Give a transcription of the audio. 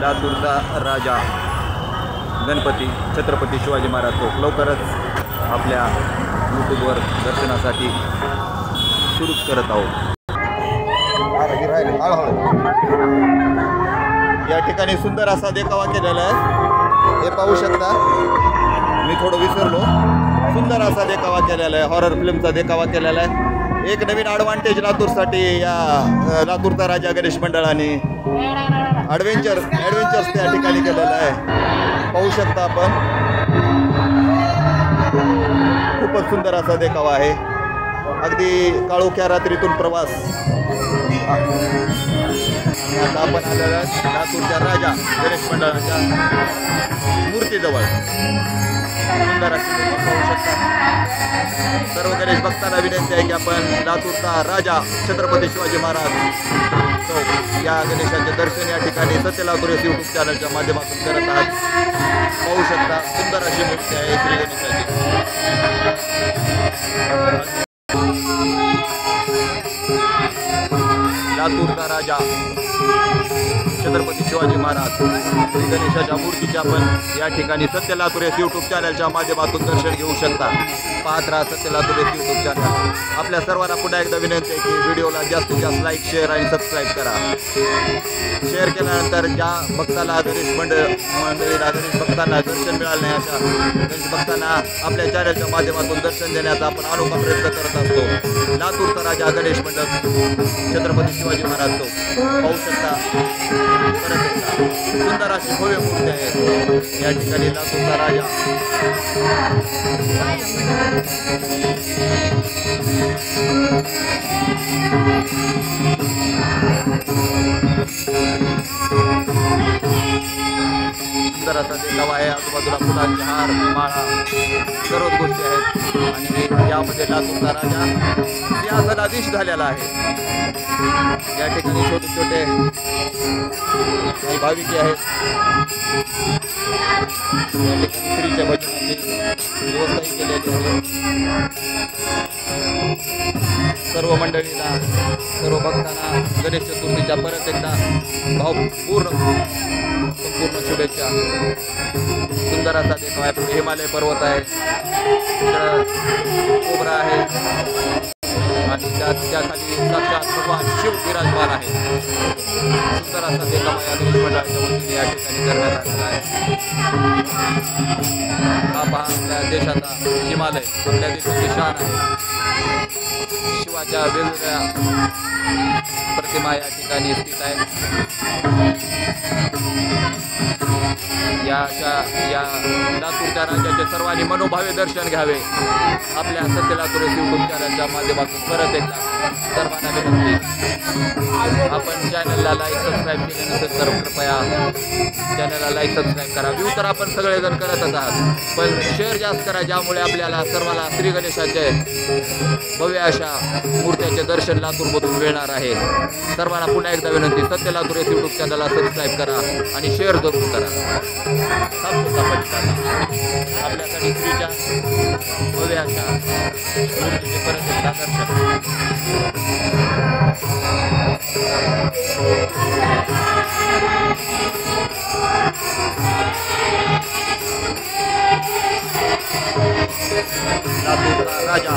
लातूरचा राजा गणपती छत्रपती शिवाजी महाराज चौक लवकरच आपल्या यूट्यूबवर दर्शनासाठी सुरूच करत आहोत। या ठिकाणी सुंदर असा देखावा केलेला आहे, हे पाहू शकता। मी थोडं विसरलो, सुंदर असा देखावा केलेला आहे, हॉरर फिल्मचा देखावा केलेला आहे। एक नवीन ॲडव्हान्टेज लातूरसाठी या लातूरचा राजा गणेश मंडळाने ॲडव्हेंचर्स त्या ठिकाणी केलेलं आहे, पाहू शकता आपण। खूपच सुंदर असा देखावा आहे, अगदी काळोख्या रात्रीतून प्रवास। आता आपण आलेलो आहोत लातूरच्या राजा गणेश मंडळाच्या मूर्तीजवळ। सुंदर अशी पाहू शकता। सर्व गणेश भक्तांना विनंती आहे की आपण लातूरचा राजा छत्रपती शिवाजी महाराज चौक या गणेशाचे दर्शन या ठिकाणी सत्य लातूर यूट्यूब चॅनलच्या माध्यमातून करत आहात। पाहू शकता सुंदर अशी मूर्ती आहे श्री गणेशाची। लातूरचा राजा छत्रपती शिवाजी महाराज श्री गणेशाच्या मूर्तीचे आपण या ठिकाणी सत्य लातूर यूट्यूब चॅनलच्या माध्यमातून दर्शन घेऊ शकता। पाहत राहा सत्य लातूर यूट्यूब चॅनल। आपल्या सर्वांना पुन्हा एकदा विनंती आहे की व्हिडिओला जास्तीत जास्त लाईक शेअर आणि सबस्क्राईब करा। शेअर केल्यानंतर ज्या भक्ताला गणेश मंडळीला गणेश भक्तांना दर्शन मिळालं नाही अशा गणेश भक्तांना आपल्या चॅनलच्या माध्यमातून दर्शन देण्याचा आपण अनोखा प्रयत्न करत असतो। लातूरचा राजा गणेश मंडळ छत्रपती शिवाजी महाराज चौक पाहू शकता। परत एकदा सुंदर अशी भव्य मूर्ती आहे या ठिकाणी लातूरचा राजा। सुंदर असा देखावा आहे, आजूबाजूला फुलांचे हार माळा सर्वच गोष्टी आहेत आणि यामध्ये लातूरचा राजा सिंहासनाधीश झालेला आहे। या ठिकाणी छोटे छोटे काही भाविक आहेत, या ठिकाणी श्रीच्या भजनाची व्यवस्थाही केलेली आहे। सर्व मंडळीला सर्व भक्तांना गणेश चतुर्थीच्या परत एकदा संपूर्ण शुभेच्छा। सुंदर असा देखावा आहे, पुढे हिमालय पर्वत आहे, कोबरा आहे आणि त्याखाली साक्षात भगवान शिव विराजमान आहे। सुंदर असा देखावा या गणेश मंडळाच्या वतीने या ठिकाणी करण्यात आलेला आहे। हा पहा आपल्या देशाचा हिमालय, आपल्या देशाची शान आहे। शिवाच्या वेगवेगळ्या प्रतिमा या ठिकाणी स्थित आहेत। या लातूरच्या राजाचे सर्वांनी मनोभावे दर्शन घ्यावे। आपल्या सत्य लातूर यूट्यूब चॅनलच्या माध्यमातून परत एकदा सर्वांना विनंती, आपण चॅनलला लाईक सबस्क्राईब केले नसेल तर कृपया चॅनलला लाईक सबस्क्राईब करा। व्ह्यू तर आपण सगळेजण करतच आहात, पण शेअर जास्त करा, ज्यामुळे आपल्याला सर्वांना श्री गणेशाचे भव्य अशा मूर्त्याचे दर्शन लातूरमधून मिळणार आहे। सर्वांना पुन्हा एकदा विनंती, सत्य लातूर यूट्यूब चॅनलला सबस्क्राईब करा आणि शेअर जरूर करा। आपल्यासाठी श्रीच्या भव्य अशा मूर्तीचे परत एकदा दर्शन। लातूरचा राजा